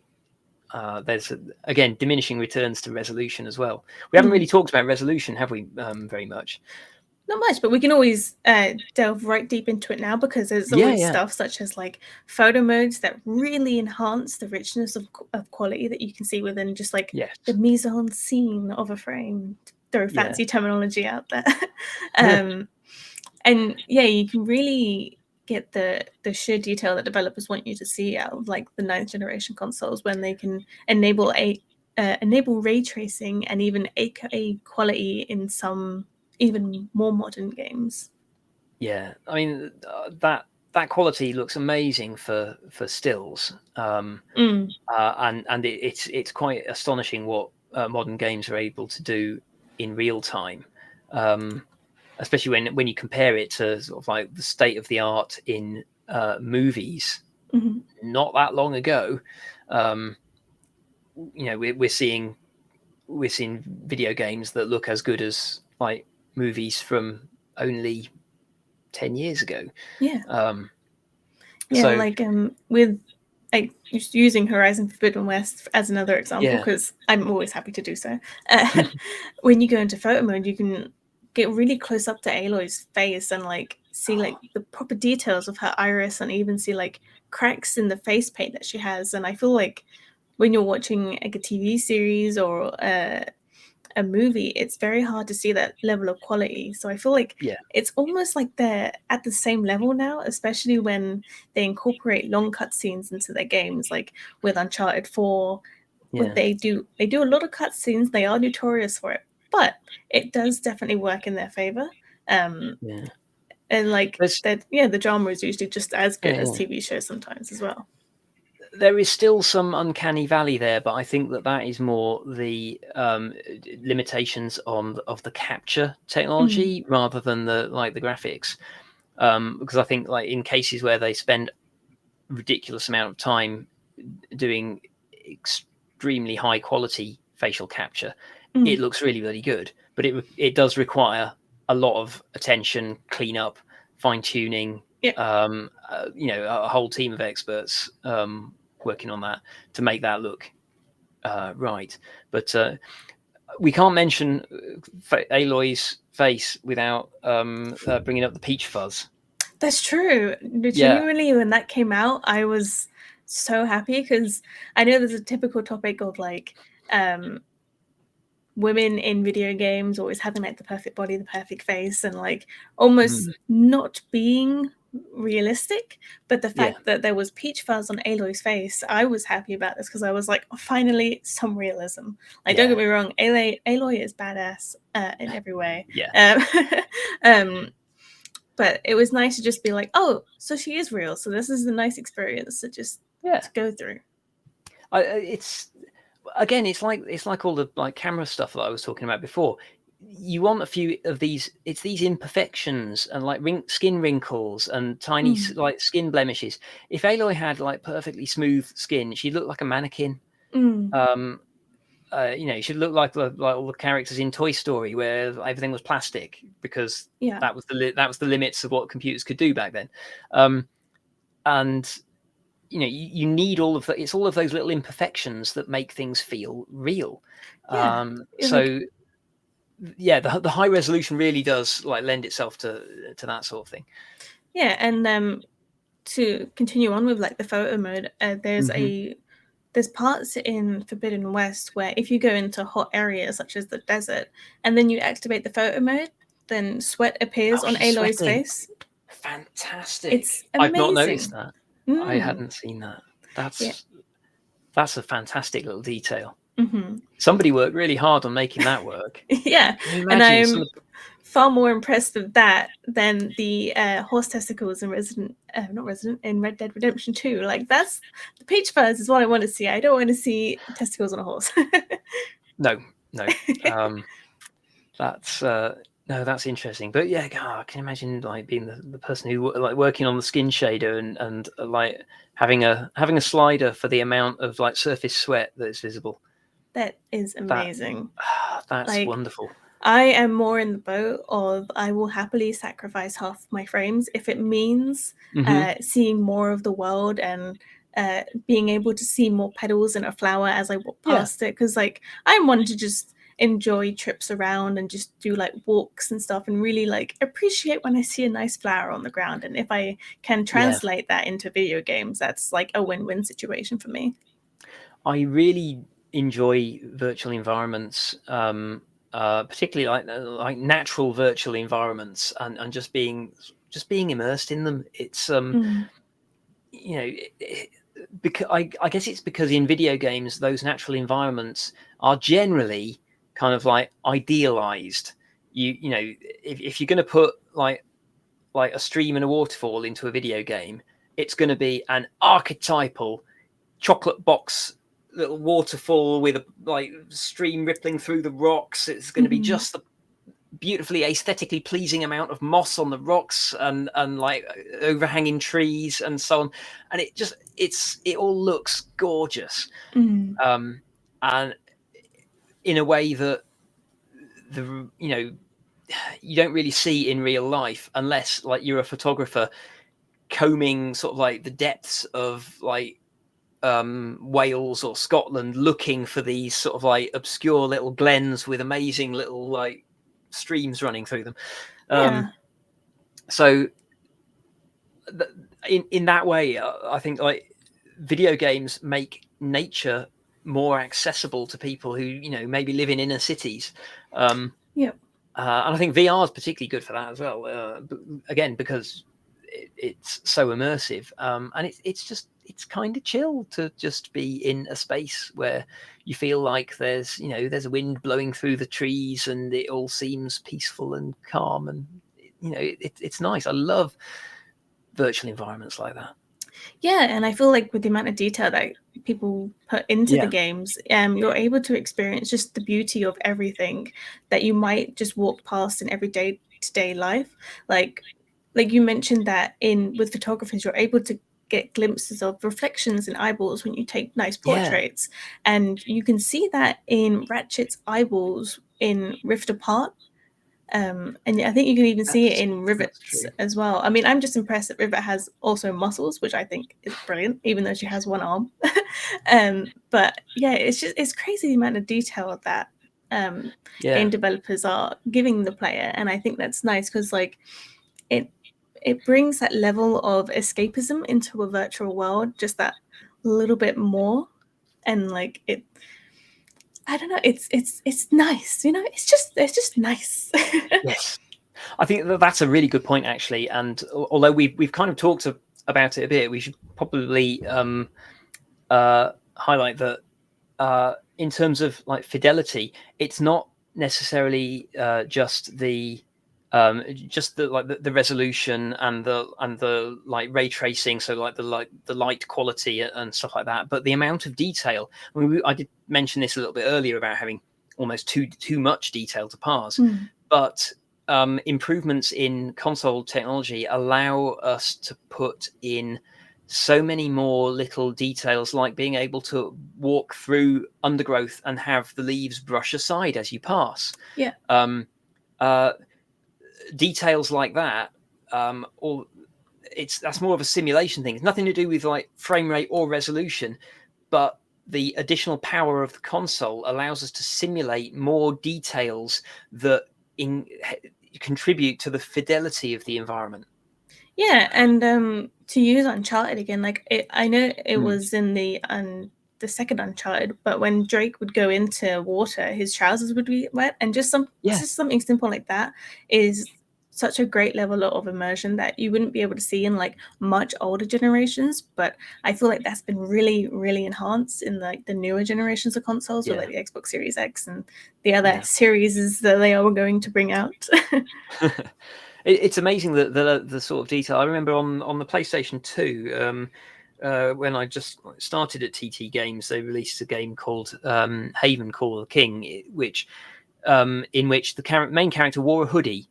there's again diminishing returns to resolution as well. We haven't really talked about resolution, have we? Very much. Not much, but we can always delve right deep into it now, because there's always stuff such as like photo modes that really enhance the richness of quality that you can see within just like the mise en scene of a frame. Throw fancy terminology out there. And yeah, you can really get the sheer detail that developers want you to see out of like the 9th generation consoles when they can enable ray tracing and even 8K quality in some even more modern games. Yeah, I mean that quality looks amazing for stills, and it's quite astonishing what modern games are able to do in real time, especially when you compare it to sort of like the state of the art in movies not that long ago. We're seeing video games that look as good as like movies from only 10 years ago. So like with like just using Horizon Forbidden West as another example, because I'm always happy to do so. When you go into photo mode, you can get really close up to Aloy's face and like see like the proper details of her iris, and even see like cracks in the face paint that she has. And I feel like when you're watching like a TV series or a movie, it's very hard to see that level of quality. So I feel like it's almost like they're at the same level now, especially when they incorporate long cutscenes into their games, like with Uncharted 4. They do a lot of cutscenes. They are notorious for it, but it does definitely work in their favor. And like that, the drama is usually just as good as TV shows sometimes as well. There is still some uncanny valley there, but I think that is more the limitations of the capture technology rather than the graphics. Because I think like in cases where they spend ridiculous amount of time doing extremely high quality facial capture, it looks really, really good. But it does require a lot of attention, cleanup, fine tuning. A whole team of experts working on that to make that look right. But we can't mention Aloy's face without bringing up the peach fuzz. That's true. Genuinely, when that came out, I was so happy, because I know there's a typical topic of like women in video games always having like the perfect body, the perfect face, and like almost Mm. not being realistic. But the Yeah. fact that there was peach fuzz on Aloy's face, I was happy about this because I was like, oh, finally some realism. Like, don't Yeah. get me wrong, Aloy is badass in every way. Yeah. Um, but it was nice to just be like, oh, so she is real. So this is a nice experience to just Yeah. to go through. It's again, it's like all the like camera stuff that I was talking about before. You want a few of these. It's these imperfections and like skin wrinkles and tiny like skin blemishes. If Aloy had like perfectly smooth skin, she'd look like a mannequin. Um, she'd look like all the characters in Toy Story, where everything was plastic because Yeah. that was the limits of what computers could do back then. And you need all of that. It's all of those little imperfections that make things feel real. Yeah. So yeah, the high resolution really does like lend itself to that sort of thing. Yeah, and to continue on with like the photo mode, there's parts in Forbidden West where if you go into hot areas such as the desert and then you activate the photo mode, then sweat appears Oh, on she's Aloy's sweating. face. It's Fantastic. I've not noticed amazing. that. I Mm. hadn't seen that. Yeah. That's a fantastic little detail. Mm-hmm. Somebody worked really hard on making that work. Yeah, Can you and imagine I'm far more impressed with that than the horse testicles in in Red Dead Redemption 2. Like that's the peach fuzz is what I want to see. I don't want to see testicles on a horse. no. That's no, that's interesting. But yeah, God, I can imagine like being the person who like working on the skin shader and like having a slider for the amount of like surface sweat that is visible. That is That amazing. that's Like wonderful. I am more in the boat of I will happily sacrifice half my frames if it means Hmm. seeing more of the world and being able to see more petals in a flower as I walk Yeah, past it. Because like I'm one to just enjoy trips around and just do like walks and stuff and really like appreciate when I see a nice flower on the ground. And if I can yeah. translate that into video games, that's like a win-win situation for me. I really enjoy virtual environments, particularly like natural virtual environments, and just being immersed in them. It's Mm. you know, because I guess it's because in video games those natural environments are generally kind of like idealized. If you're going to put like a stream and a waterfall into a video game, it's going to be an archetypal chocolate box little waterfall with a like stream rippling through the rocks. It's going to be Mm-hmm. just the beautifully aesthetically pleasing amount of moss on the rocks and like overhanging trees and so on, and it all looks gorgeous, Mm. um and in a way that you don't really see in real life unless like you're a photographer combing sort of like the depths of like Wales or Scotland looking for these sort of like obscure little glens with amazing little like streams running through them. Yeah. So in that way, I think like video games make nature more accessible to people who maybe live in inner cities. Um, Yep. and I think VR is particularly good for that as well. Again, because it's so immersive, and it's kind of chill to just be in a space where you feel like there's a wind blowing through the trees and it all seems peaceful and calm, and it's nice. I love virtual environments like that. Yeah, and I feel like with the amount of detail that people put into the Yeah, games, you're able to experience just the beauty of everything that you might just walk past in everyday to day life. Like, like you mentioned that in with photographers, you're able to get glimpses of reflections in eyeballs when you take nice yeah, portraits, and you can see that in Ratchet's eyeballs in Rift Apart. And I think you can even see it in that's Rivet's true. as well. I mean, I'm just impressed that Rivet has also muscles, which I think is brilliant, even though she has one arm. But yeah, it's crazy the amount of detail that um, Yeah, game developers are giving the player, and I think that's nice because like it it brings that level of escapism into a virtual world, just that little bit more, and like it I don't know. It's nice. You know, it's just nice. Yes, I think that's a really good point, actually. And although we've kind of talked about it a bit, we should probably highlight that in terms of like fidelity, it's not necessarily just the like the resolution and the like ray tracing, so like the light quality and stuff like that, but the amount of detail. I mean, I did mention this a little bit earlier about having almost too much detail to parse, Mm. but improvements in console technology allow us to put in so many more little details, like being able to walk through undergrowth and have the leaves brush aside as you pass. Yeah. Um, uh, Details like that, or that's more of a simulation thing. It's nothing to do with like frame rate or resolution, but the additional power of the console allows us to simulate more details that contribute to the fidelity of the environment. Yeah, and to use Uncharted again, like I know it Mm. was in the second Uncharted, but when Drake would go into water, his trousers would be wet, and Yeah, just something simple like that is such a great level of immersion that you wouldn't be able to see in like much older generations. But I feel like that's been really, really enhanced in like the newer generations of consoles, with yeah, like the Xbox Series X and the other yeah. series that they are going to bring out. It's amazing that the sort of detail. I remember on the PlayStation 2, when I just started at TT Games, they released a game called Haven Call of the King, which in which the main character wore a hoodie,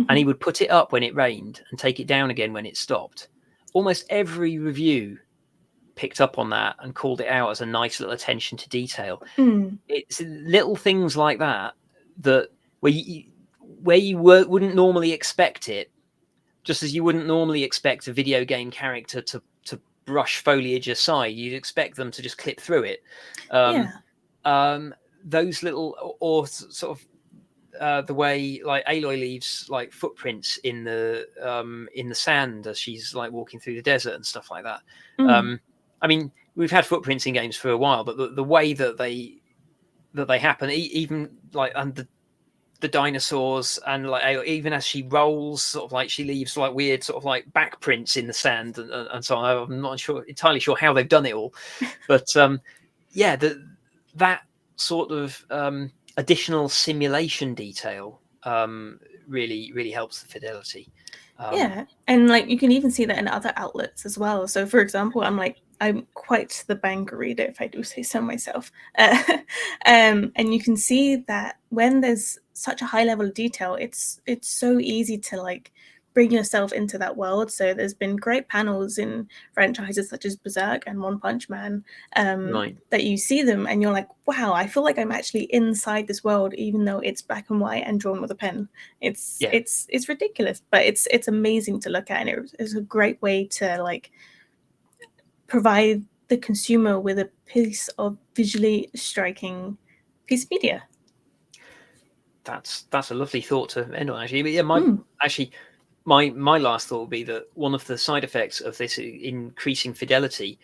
and he would put it up when it rained and take it down again when it stopped. Almost every review picked up on that and called it out as a nice little attention to detail. Mm, It's little things like that that where you wouldn't normally expect it, just as you wouldn't normally expect a video game character to brush foliage aside. You'd expect them to just clip through it. Um, yeah. those little, or sort of the way like Aloy leaves like footprints in the sand as she's like walking through the desert and stuff like that. Mm. I mean, we've had footprints in games for a while, but the way that they happen, even like under the dinosaurs, and like even as she rolls, sort of like she leaves like weird sort of like back prints in the sand, and so on. I'm not entirely sure how they've done it all, but yeah, that sort of additional simulation detail really helps the fidelity. Um, Yeah, and like you can even see that in other outlets as well. So, for example, I'm quite the bank reader, if I do say so myself. And you can see that when there's such a high level of detail, it's so easy to like bring yourself into that world. So there's been great panels in franchises such as Berserk and One Punch Man, right. that you see them and you're like, wow, I feel like I'm actually inside this world, even though it's black and white and drawn with a pen. It's Yeah. it's it's ridiculous, but it's amazing to look at, and it's a great way to like provide the consumer with a piece of visually striking piece of media. That's a lovely thought to end on, actually. But yeah, my Mm, actually my last thought would be that one of the side effects of this increasing fidelity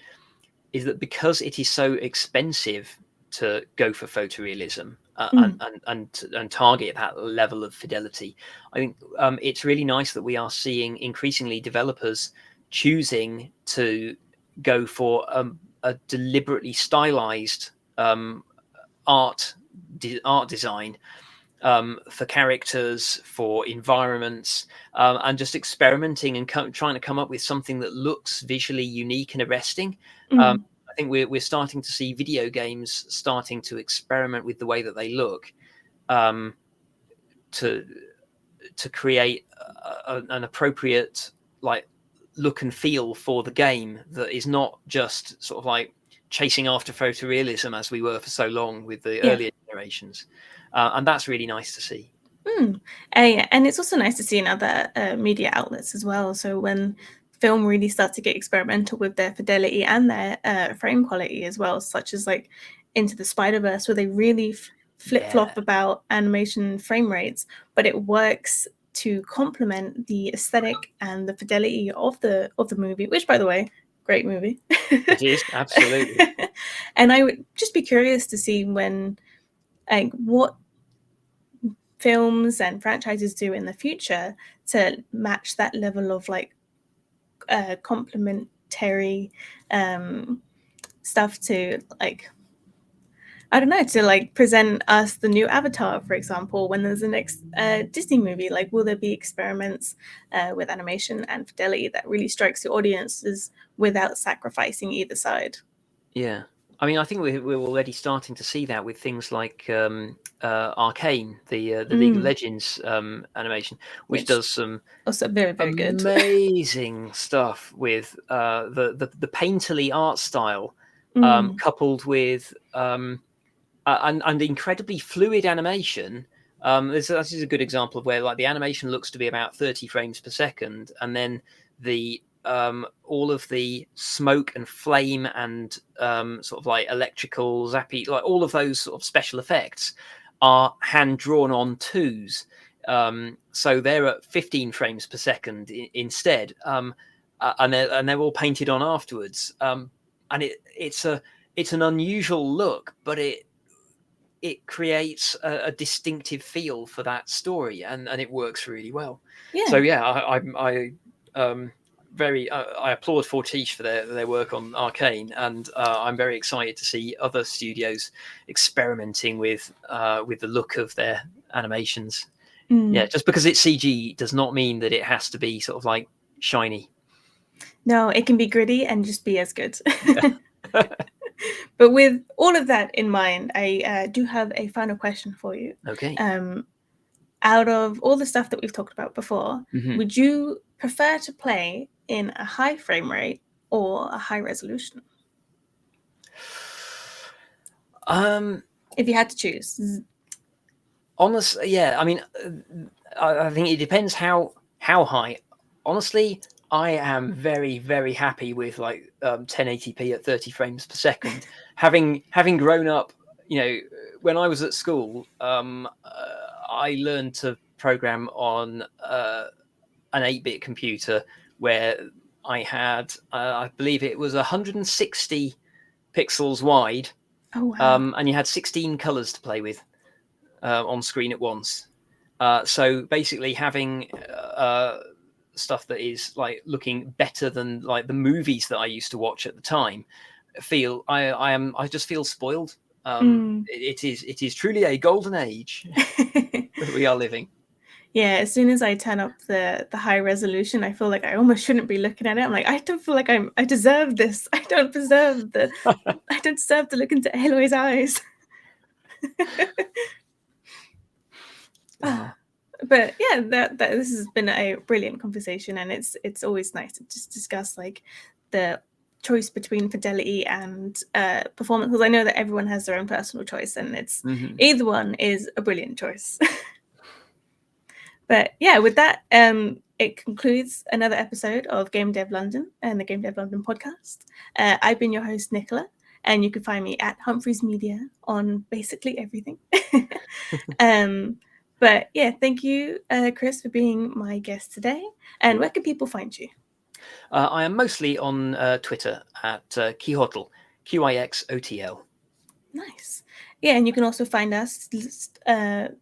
is that because it is so expensive to go for photorealism, mm, and target that level of fidelity, I think it's really nice that we are seeing increasingly developers choosing to go for a deliberately stylized art art design for characters, for environments, and just experimenting and trying to come up with something that looks visually unique and arresting. Um, mm. I think we're starting to see video games starting to experiment with the way that they look, um, to create an appropriate like look and feel for the game that is not just sort of like chasing after photorealism as we were for so long with the Yeah. earlier generations, and that's really nice to see. Mm. Yeah, and it's also nice to see in other media outlets as well. So when film really starts to get experimental with their fidelity and their frame quality as well, such as like Into the Spider-Verse, where they really flip Yeah, flop about animation frame rates, but it works to complement the aesthetic and the fidelity of the movie. Which, by the way, great movie. it is absolutely. And I would just be curious to see when like what films and franchises do in the future to match that level of like complementary stuff to like, I don't know, to like present us the new Avatar, for example, when there's the next Disney movie. Like, will there be experiments with animation and fidelity that really strikes the audiences without sacrificing either side? Yeah. I mean, I think we're already starting to see that with things like Arcane, the League of Legends animation, which does some also very, very good. amazing stuff with the painterly art style, coupled with and incredibly fluid animation. This is a good example of where like the animation looks to be about 30 frames per second, and then the all of the smoke and flame and sort of like electrical zappy, like all of those sort of special effects are hand drawn on twos. So they're at 15 frames per second instead, and they're all painted on afterwards. And it's an unusual look, but it creates a distinctive feel for that story, and it works really well. Yeah. So yeah, I applaud Fortiche for their work on Arcane, and I'm very excited to see other studios experimenting with the look of their animations. Yeah, just because it's CG does not mean that it has to be sort of like shiny. No, it can be gritty and just be as good. Yeah. But with all of that in mind, I do have a final question for you. Okay. Out of all the stuff that we've talked about before, Mhm. would you prefer to play in a high frame rate or a high resolution? If you had to choose. Honestly, yeah. I mean, I think it depends how high. Honestly, I am very, very happy with like 1080p at 30 frames per second. Having grown up, when I was at school, I learned to program on an 8-bit computer where I had, I believe it was 160 pixels wide, Oh, wow. and you had 16 colors to play with on screen at once. So basically, having stuff that is like looking better than like the movies that I used to watch at the time, I just feel spoiled. It is truly a golden age that we are living. Yeah, as soon as I turn up the high resolution, I feel like I almost shouldn't be looking at it. I'm like, I don't feel like I deserve this. I don't deserve to look into Aloy's eyes. But yeah, that this has been a brilliant conversation, and it's always nice to just discuss like the choice between fidelity and performance, because I know that everyone has their own personal choice, and it's either one is a brilliant choice. But yeah, with that, it concludes another episode of Game Dev London and the Game Dev London podcast. I've been your host, Nichola, and you can find me at Humphreys Media on basically everything. But yeah, thank you, Chris, for being my guest today. And where can people find you? I am mostly on Twitter at Quixotl, Qixotl. Nice. Yeah, and you can also find us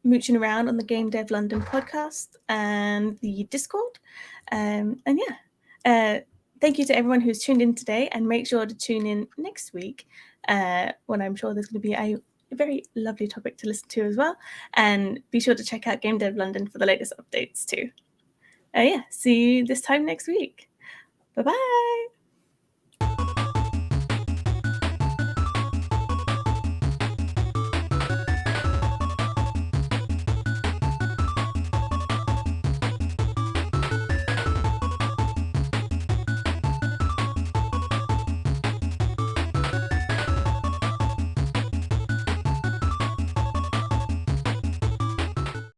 mooching around on the Game Dev London podcast and the Discord. And yeah, thank you to everyone who's tuned in today, and make sure to tune in next week when I'm sure there's going to be a very lovely topic to listen to as well. And be sure to check out Game Dev London for the latest updates too. Yeah, see you this time next week. Bye-bye.